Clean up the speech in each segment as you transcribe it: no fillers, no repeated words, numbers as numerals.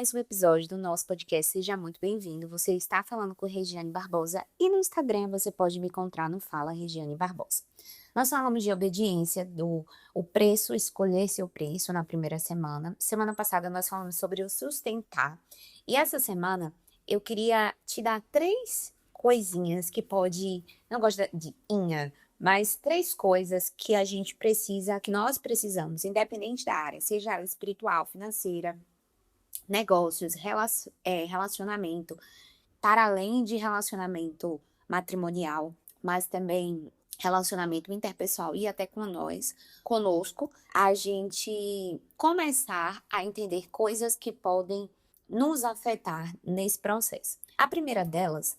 mais um episódio do nosso podcast. Seja muito bem-vindo. Você está falando com Regiane Barbosa e no Instagram você pode me encontrar no Fala Regiane Barbosa. Nós falamos de obediência, o preço, escolher seu preço na primeira semana. Semana passada nós falamos sobre o sustentar. E essa semana eu queria te dar 3 coisinhas que pode, não gosto de inha, mas 3 coisas que a gente precisa, que nós precisamos, independente da área, seja área espiritual, financeira, negócios, relacionamento, para além de relacionamento matrimonial, mas também relacionamento interpessoal e até com nós, conosco, a gente começar a entender coisas que podem nos afetar nesse processo. A primeira delas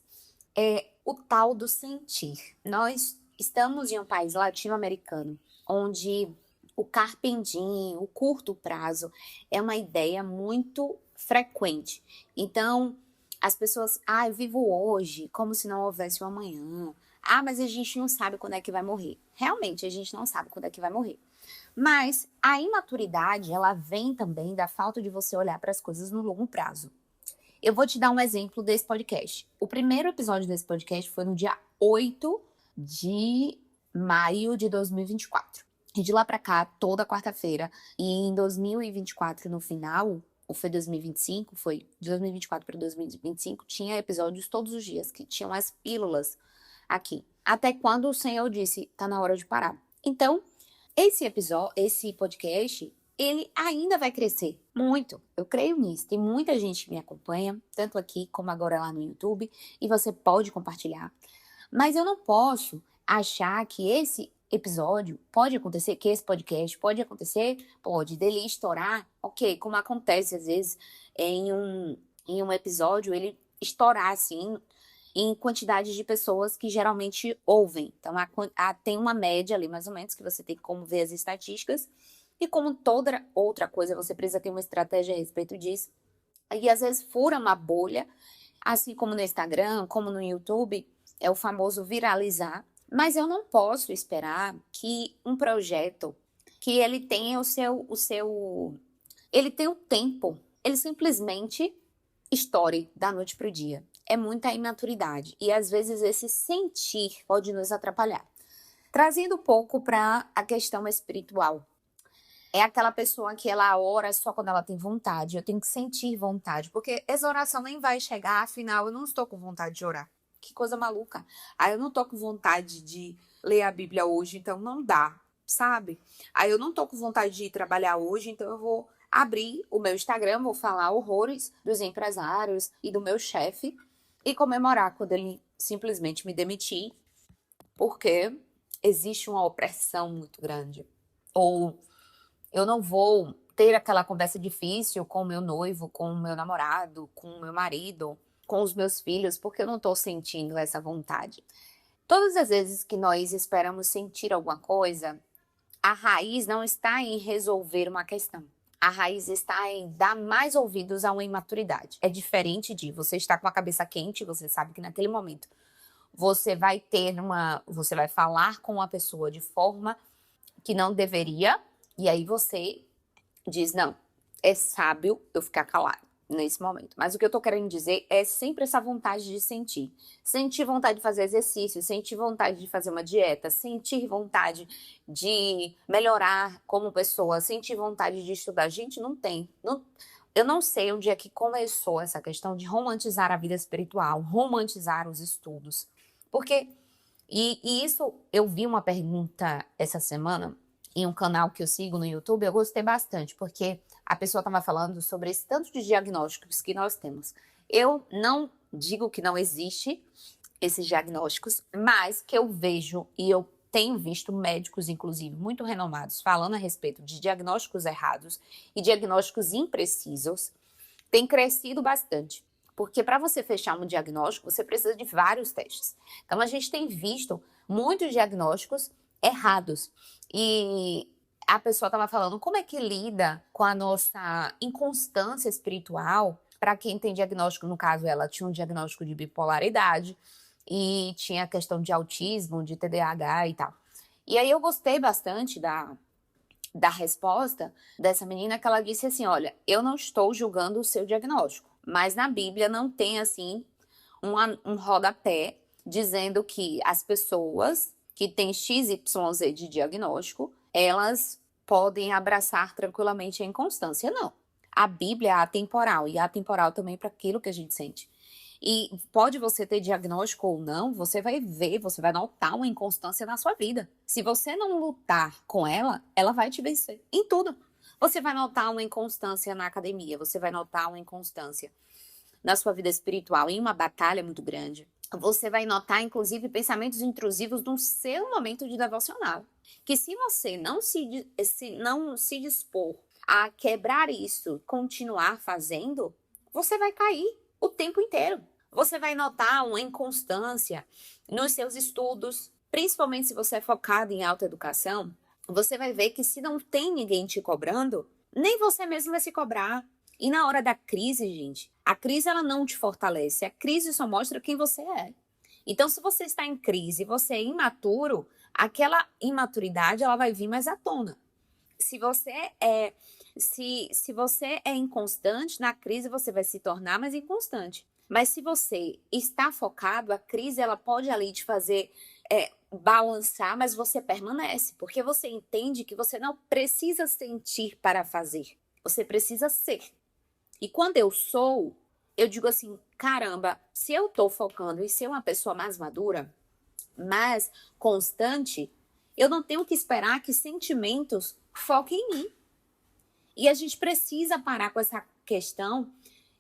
é o tal do sentir. Nós estamos em um país latino-americano onde o carpe diem, o curto prazo, é uma ideia muito frequente. Então, as pessoas, eu vivo hoje como se não houvesse um amanhã. Mas a gente não sabe quando é que vai morrer. Realmente, a gente não sabe quando é que vai morrer. Mas a imaturidade, ela vem também da falta de você olhar para as coisas no longo prazo. Eu vou te dar um exemplo desse podcast. O primeiro episódio desse podcast foi no dia 8 de maio de 2024. E de lá pra cá, toda quarta-feira, e em 2024, no final, ou foi 2025, foi de 2024 para 2025, tinha episódios todos os dias, que tinham as pílulas aqui. Até quando o Senhor disse, tá na hora de parar. Então, esse podcast, ele ainda vai crescer muito. Eu creio nisso. Tem muita gente que me acompanha, tanto aqui como agora lá no YouTube, e você pode compartilhar. Mas eu não posso achar que esse episódio pode acontecer, que esse podcast pode acontecer, pode, dele estourar, ok, como acontece às vezes em um episódio, ele estourar assim, em quantidade de pessoas que geralmente ouvem. Então, tem uma média ali, mais ou menos, que você tem como ver as estatísticas, e como toda outra coisa, você precisa ter uma estratégia a respeito disso. E às vezes fura uma bolha, assim como no Instagram, como no YouTube, é o famoso viralizar. Mas eu não posso esperar que um projeto, que ele tenha ele tem o tempo, ele simplesmente estoure da noite pro dia. É muita imaturidade e às vezes esse sentir pode nos atrapalhar. Trazendo um pouco para a questão espiritual. É aquela pessoa que ela ora só quando ela tem vontade. Eu tenho que sentir vontade, porque essa oração nem vai chegar, afinal eu não estou com vontade de orar. Que coisa maluca. Eu não tô com vontade de ler a Bíblia hoje, então não dá, sabe? Eu não tô com vontade de ir trabalhar hoje, então eu vou abrir o meu Instagram, vou falar horrores dos empresários e do meu chefe e comemorar quando ele simplesmente me demitir, porque existe uma opressão muito grande. Ou eu não vou ter aquela conversa difícil com o meu noivo, com o meu namorado, com o meu marido, com os meus filhos, porque eu não estou sentindo essa vontade. Todas as vezes que nós esperamos sentir alguma coisa, a raiz não está em resolver uma questão. A raiz está em dar mais ouvidos a uma imaturidade. É diferente de você estar com a cabeça quente, você sabe que naquele momento você vai falar com uma pessoa de forma que não deveria, e aí você diz, não, é sábio eu ficar calado nesse momento. Mas o que eu tô querendo dizer é sempre essa vontade de sentir. Sentir vontade de fazer exercício, sentir vontade de fazer uma dieta, sentir vontade de melhorar como pessoa, sentir vontade de estudar. Gente, não tem. Eu não sei onde é que começou essa questão de romantizar a vida espiritual, romantizar os estudos. Porque, e isso, eu vi uma pergunta essa semana em um canal que eu sigo no YouTube, eu gostei bastante, porque a pessoa estava falando sobre esse tanto de diagnósticos que nós temos. Eu não digo que não existe esses diagnósticos, mas que eu vejo e eu tenho visto médicos, inclusive, muito renomados, falando a respeito de diagnósticos errados e diagnósticos imprecisos, tem crescido bastante. Porque para você fechar um diagnóstico, você precisa de vários testes. Então, a gente tem visto muitos diagnósticos errados. E a pessoa estava falando como é que lida com a nossa inconstância espiritual. Para quem tem diagnóstico, no caso, ela tinha um diagnóstico de bipolaridade e tinha a questão de autismo, de TDAH e tal. E aí eu gostei bastante da resposta dessa menina que ela disse assim, olha, eu não estou julgando o seu diagnóstico, mas na Bíblia não tem assim um rodapé dizendo que as pessoas que têm XYZ de diagnóstico, elas podem abraçar tranquilamente a inconstância. Não. A Bíblia é atemporal, e é atemporal também para aquilo que a gente sente. E pode você ter diagnóstico ou não, você vai ver, você vai notar uma inconstância na sua vida. Se você não lutar com ela, ela vai te vencer em tudo. Você vai notar uma inconstância na academia, você vai notar uma inconstância na sua vida espiritual, em uma batalha muito grande. Você vai notar, inclusive, pensamentos intrusivos no seu momento de devocional. Que se você não se dispor a quebrar isso, continuar fazendo, você vai cair o tempo inteiro. Você vai notar uma inconstância nos seus estudos, principalmente se você é focado em autoeducação. Você vai ver que se não tem ninguém te cobrando, nem você mesmo vai se cobrar. E na hora da crise, gente, a crise ela não te fortalece, a crise só mostra quem você é. Então, se você está em crise, você é imaturo, aquela imaturidade ela vai vir mais à tona. Se você é inconstante, na crise você vai se tornar mais inconstante. Mas se você está focado, a crise ela pode ali te fazer balançar, mas você permanece, porque você entende que você não precisa sentir para fazer, você precisa ser. E quando eu sou, eu digo assim, caramba, se eu tô focando em ser uma pessoa mais madura, mais constante, eu não tenho que esperar que sentimentos foquem em mim. E a gente precisa parar com essa questão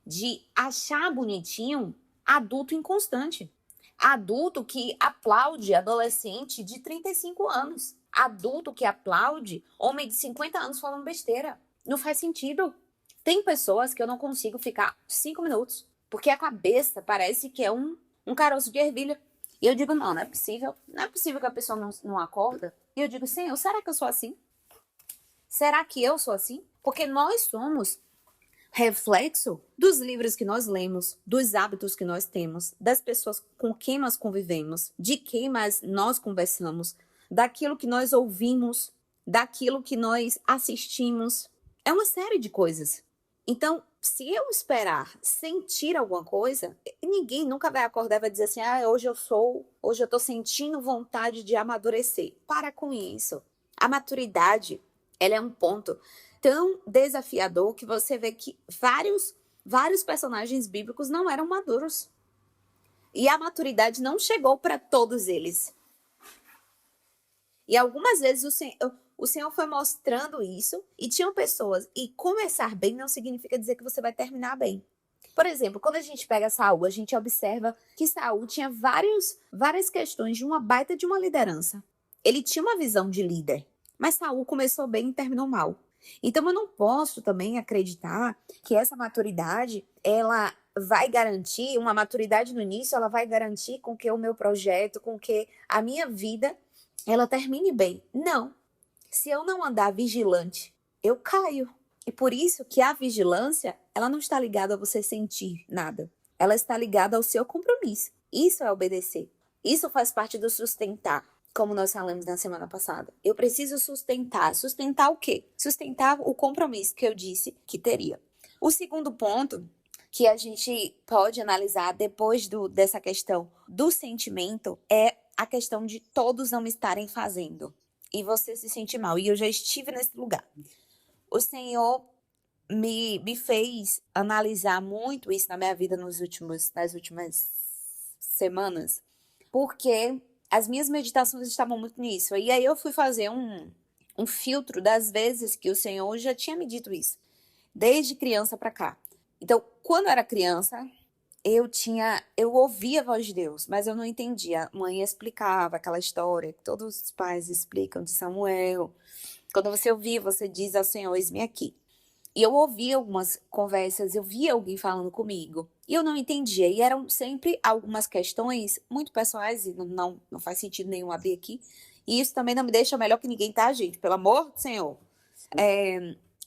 de achar bonitinho adulto inconstante. Adulto que aplaude adolescente de 35 anos. Adulto que aplaude homem de 50 anos falando besteira. Não faz sentido. Tem pessoas que eu não consigo ficar 5 minutos, porque a cabeça parece que é um caroço de ervilha. E eu digo, não é possível. Não é possível que a pessoa não acorda. E eu digo, Senhor, será que eu sou assim? Será que eu sou assim? Porque nós somos reflexo dos livros que nós lemos, dos hábitos que nós temos, das pessoas com quem nós convivemos, de quem mais nós conversamos, daquilo que nós ouvimos, daquilo que nós assistimos. É uma série de coisas. Então, se eu esperar sentir alguma coisa, ninguém nunca vai acordar e vai dizer assim, hoje eu tô sentindo vontade de amadurecer. Para com isso. A maturidade, ela é um ponto tão desafiador que você vê que vários personagens bíblicos não eram maduros. E a maturidade não chegou para todos eles. E algumas vezes o Senhor foi mostrando isso e tinham pessoas. E começar bem não significa dizer que você vai terminar bem. Por exemplo, quando a gente pega Saul, a gente observa que Saul tinha várias questões de uma baita de uma liderança. Ele tinha uma visão de líder, mas Saul começou bem e terminou mal. Então eu não posso também acreditar que essa maturidade, ela vai garantir, uma maturidade no início, ela vai garantir com que o meu projeto, com que a minha vida, ela termine bem. Não. Se eu não andar vigilante, eu caio. E por isso que a vigilância, ela não está ligada a você sentir nada. Ela está ligada ao seu compromisso. Isso é obedecer. Isso faz parte do sustentar, como nós falamos na semana passada. Eu preciso sustentar. Sustentar o quê? Sustentar o compromisso que eu disse que teria. O segundo ponto que a gente pode analisar depois dessa questão do sentimento é a questão de todos não estarem fazendo e você se sente mal. E eu já estive nesse lugar. O Senhor me fez analisar muito isso na minha vida nas últimas semanas, porque as minhas meditações estavam muito nisso. E aí eu fui fazer um filtro das vezes que o Senhor já tinha me dito isso, desde criança para cá. Então, quando eu era criança, eu ouvia a voz de Deus, mas eu não entendia. A mãe explicava aquela história que todos os pais explicam de Samuel. Quando você ouvir, você diz ao Senhor, eis-me aqui. E eu ouvia algumas conversas, eu via alguém falando comigo. E eu não entendia. E eram sempre algumas questões muito pessoais, e não faz sentido nenhum abrir aqui. E isso também não me deixa melhor que ninguém, tá, gente? Pelo amor do Senhor.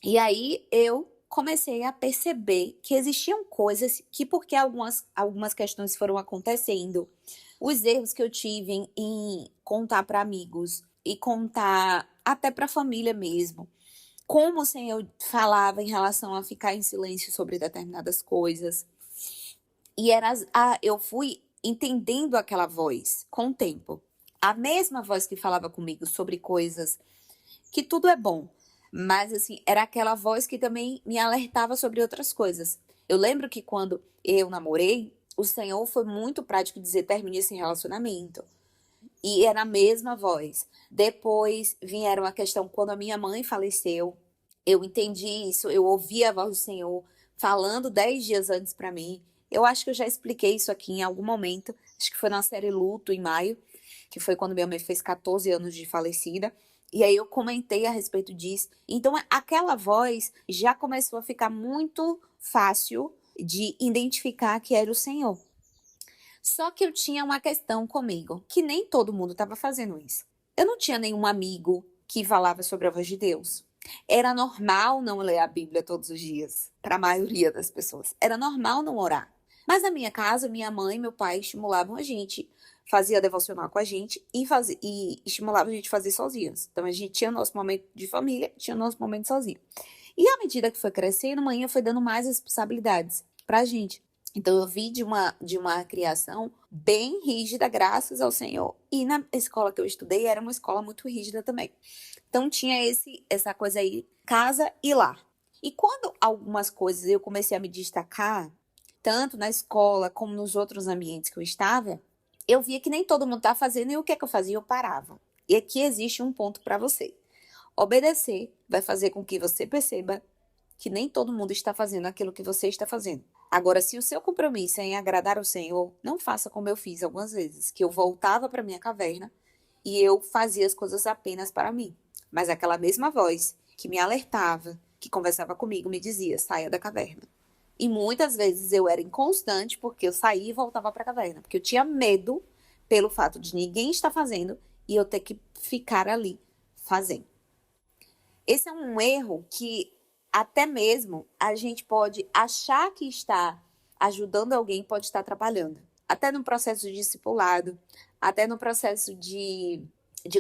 E aí eu comecei a perceber que existiam coisas que, porque algumas questões foram acontecendo, os erros que eu tive em contar para amigos, e contar até para a família mesmo, como o Senhor falava em relação a ficar em silêncio sobre determinadas coisas. E eu fui entendendo aquela voz com o tempo. A mesma voz que falava comigo sobre coisas que tudo é bom, mas assim, era aquela voz que também me alertava sobre outras coisas. Eu lembro que quando eu namorei, o Senhor foi muito prático dizer: termine esse relacionamento. E era a mesma voz. Depois vieram a questão quando a minha mãe faleceu, eu entendi isso, eu ouvi a voz do Senhor falando 10 dias antes para mim. Eu acho que eu já expliquei isso aqui em algum momento, acho que foi na série Luto, em maio, que foi quando minha mãe fez 14 anos de falecida. E aí eu comentei a respeito disso. Então aquela voz já começou a ficar muito fácil de identificar que era o Senhor. Só que eu tinha uma questão comigo, que nem todo mundo estava fazendo isso. Eu não tinha nenhum amigo que falava sobre a voz de Deus. Era normal não ler a Bíblia todos os dias, para a maioria das pessoas. Era normal não orar. Mas na minha casa, minha mãe e meu pai estimulavam a gente, fazia devocional com a gente e estimulavam a gente a fazer sozinhos. Então a gente tinha nosso momento de família, tinha nosso momento sozinho. E à medida que foi crescendo, a mãe foi dando mais responsabilidades pra gente. Então eu vi de uma criação bem rígida, graças ao Senhor. E na escola que eu estudei era uma escola muito rígida também. Então tinha essa coisa aí, casa e lar. E quando algumas coisas eu comecei a me destacar, tanto na escola como nos outros ambientes que eu estava, eu via que nem todo mundo estava fazendo, e o que é que eu fazia? Eu parava. E aqui existe um ponto para você. Obedecer vai fazer com que você perceba que nem todo mundo está fazendo aquilo que você está fazendo. Agora, se o seu compromisso é em agradar o Senhor, não faça como eu fiz algumas vezes, que eu voltava para minha caverna e eu fazia as coisas apenas para mim. Mas aquela mesma voz que me alertava, que conversava comigo, me dizia: saia da caverna. E muitas vezes eu era inconstante porque eu saía e voltava para a caverna, porque eu tinha medo pelo fato de ninguém estar fazendo e eu ter que ficar ali fazendo. Esse é um erro que até mesmo a gente pode achar que está ajudando alguém, pode estar atrapalhando. Até no processo de discipulado, até no processo de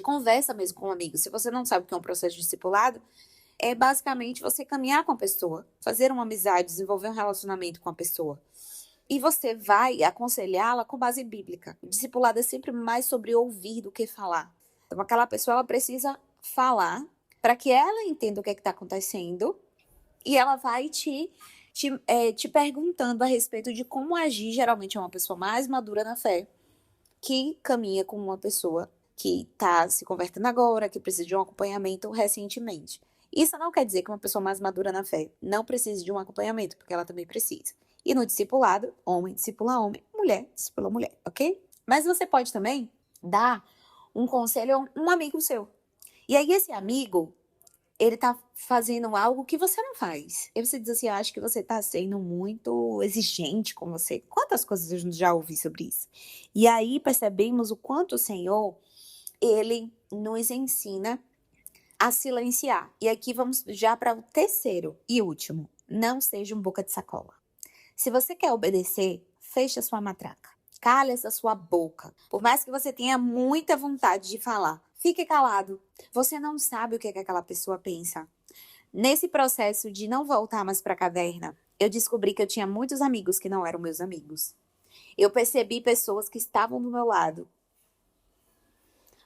conversa mesmo com um amigo. Se você não sabe o que é um processo de discipulado, é basicamente você caminhar com a pessoa, fazer uma amizade, desenvolver um relacionamento com a pessoa. E você vai aconselhá-la com base bíblica. O discipulado é sempre mais sobre ouvir do que falar. Então, aquela pessoa ela precisa falar para que ela entenda o que está acontecendo e ela vai te perguntando a respeito de como agir. Geralmente é uma pessoa mais madura na fé, que caminha com uma pessoa que está se convertendo agora, que precisa de um acompanhamento recentemente. Isso não quer dizer que uma pessoa mais madura na fé não precise de um acompanhamento, porque ela também precisa. E no discipulado, homem discipula homem, mulher discipula mulher, ok? Mas você pode também dar um conselho a um amigo seu. E aí esse amigo, ele tá fazendo algo que você não faz. E você diz assim: eu acho que você tá sendo muito exigente com você. Quantas coisas eu já ouvi sobre isso? E aí percebemos o quanto o Senhor, ele nos ensina a silenciar. E aqui vamos já para o terceiro e último. Não seja um boca de sacola. Se você quer obedecer, feche a sua matraca. Cale essa sua boca. Por mais que você tenha muita vontade de falar, fique calado. Você não sabe o que aquela pessoa pensa. Nesse processo de não voltar mais para a caverna, eu descobri que eu tinha muitos amigos que não eram meus amigos. Eu percebi pessoas que estavam do meu lado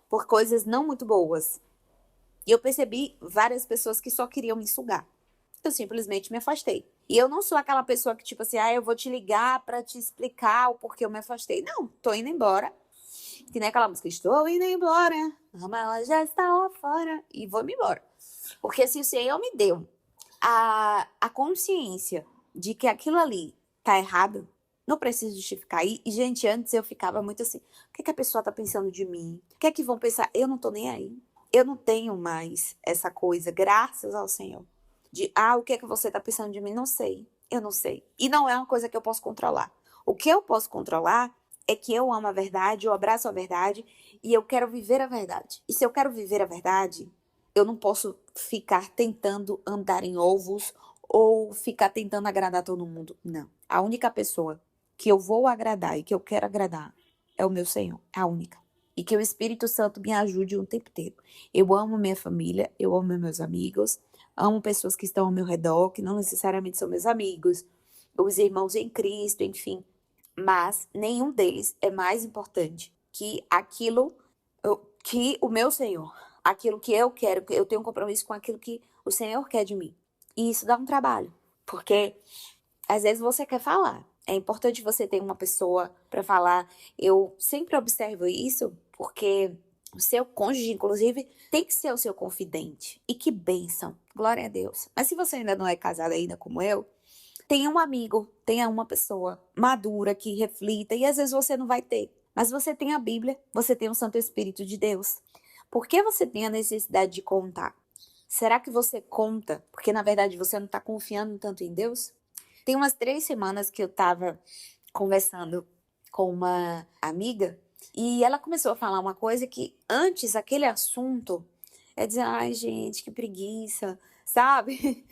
por coisas não muito boas. E eu percebi várias pessoas que só queriam me sugar. Eu simplesmente me afastei. E eu não sou aquela pessoa que, tipo assim, eu vou te ligar pra te explicar o porquê eu me afastei. Não, tô indo embora. Que nem aquela música: estou indo embora, ela já está lá fora. E vou-me embora. Porque se o Senhor me deu a consciência de que aquilo ali tá errado, não preciso justificar. E, gente, antes eu ficava muito assim: o que a pessoa tá pensando de mim? O que é que vão pensar? Eu não tô nem aí. Eu não tenho mais essa coisa, graças ao Senhor. De, o que é que você tá pensando de mim? Não sei. Eu não sei. E não é uma coisa que eu posso controlar. O que eu posso controlar é que eu amo a verdade, eu abraço a verdade e eu quero viver a verdade. E se eu quero viver a verdade, eu não posso ficar tentando andar em ovos ou ficar tentando agradar todo mundo. Não. A única pessoa que eu vou agradar e que eu quero agradar é o meu Senhor. A única. e que o Espírito Santo me ajude o tempo inteiro. Eu amo minha família, eu amo meus amigos, amo pessoas que estão ao meu redor, que não necessariamente são meus amigos, os irmãos em Cristo, enfim, mas nenhum deles é mais importante que aquilo que o meu Senhor, aquilo que eu quero, que eu tenho um compromisso com aquilo que o Senhor quer de mim. E isso dá um trabalho, porque às vezes você quer falar. É importante você ter uma pessoa para falar. Eu sempre observo isso, porque o seu cônjuge, inclusive, tem que ser o seu confidente. E que bênção. Glória a Deus. Mas se você ainda não é casada ainda como eu, tenha um amigo, tenha uma pessoa madura que reflita. E às vezes você não vai ter. Mas você tem a Bíblia, você tem o Santo Espírito de Deus. Por que você tem a necessidade de contar? Será que você conta porque, na verdade, você não está confiando tanto em Deus? Tem umas 3 semanas que eu tava conversando com uma amiga e ela começou a falar uma coisa que antes aquele assunto é dizer, ai gente, que preguiça, sabe?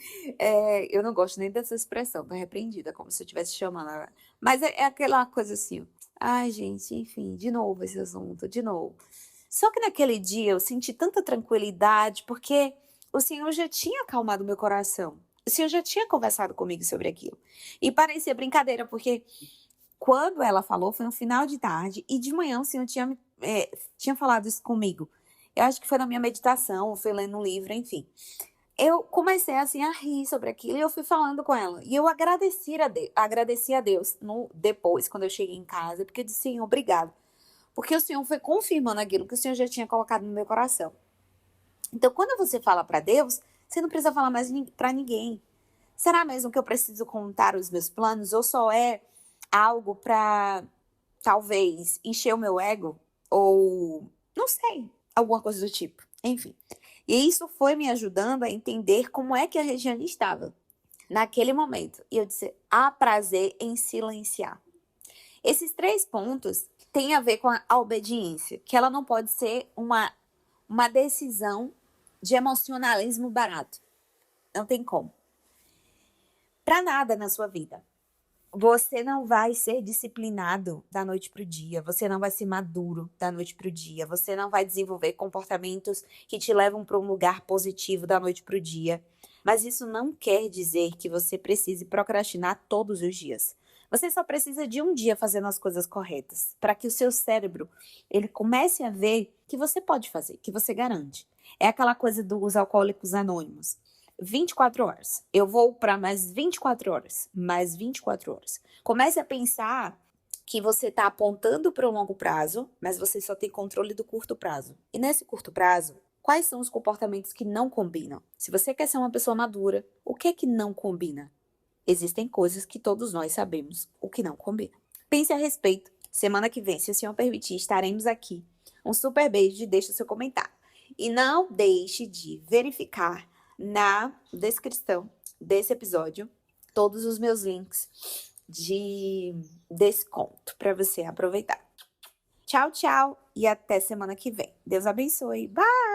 Eu não gosto nem dessa expressão, tô repreendida, como se eu estivesse chamando ela. Mas é aquela coisa assim, ai gente, enfim, de novo esse assunto, de novo. Só que naquele dia eu senti tanta tranquilidade porque o Senhor já tinha acalmado meu coração. O Senhor já tinha conversado comigo sobre aquilo. E parecia brincadeira, porque quando ela falou, foi um final de tarde, e de manhã o Senhor tinha falado isso comigo. Eu acho que foi na minha meditação, foi lendo um livro, enfim. Eu comecei assim a rir sobre aquilo e eu fui falando com ela. E eu agradeci a Deus depois, quando eu cheguei em casa, porque eu disse, Senhor, obrigado. Porque o Senhor foi confirmando aquilo que o Senhor já tinha colocado no meu coração. Então, quando você fala para Deus, você não precisa falar mais para ninguém. Será mesmo que eu preciso contar os meus planos ou só é algo para talvez encher o meu ego ou não sei, alguma coisa do tipo. Enfim. E isso foi me ajudando a entender como é que a Regiane estava naquele momento. E eu disse: há prazer em silenciar. Esses 3 pontos têm a ver com a obediência, que ela não pode ser uma decisão de emocionalismo barato. Não tem como. Para nada na sua vida. Você não vai ser disciplinado da noite para o dia, você não vai ser maduro da noite para o dia, você não vai desenvolver comportamentos que te levam para um lugar positivo da noite para o dia. Mas isso não quer dizer que você precise procrastinar todos os dias. Você só precisa de um dia fazendo as coisas corretas, para que o seu cérebro ele comece a ver que você pode fazer, que você garante. É aquela coisa dos alcoólicos anônimos. 24 horas. Eu vou para mais 24 horas. Mais 24 horas. Comece a pensar que você está apontando para o longo prazo, mas você só tem controle do curto prazo. E nesse curto prazo, quais são os comportamentos que não combinam? Se você quer ser uma pessoa madura, o que é que não combina? Existem coisas que todos nós sabemos o que não combina. Pense a respeito. Semana que vem, se o Senhor permitir, estaremos aqui. Um super beijo e deixe o seu comentário. E não deixe de verificar na descrição desse episódio todos os meus links de desconto para você aproveitar. Tchau, tchau e até semana que vem. Deus abençoe. Bye!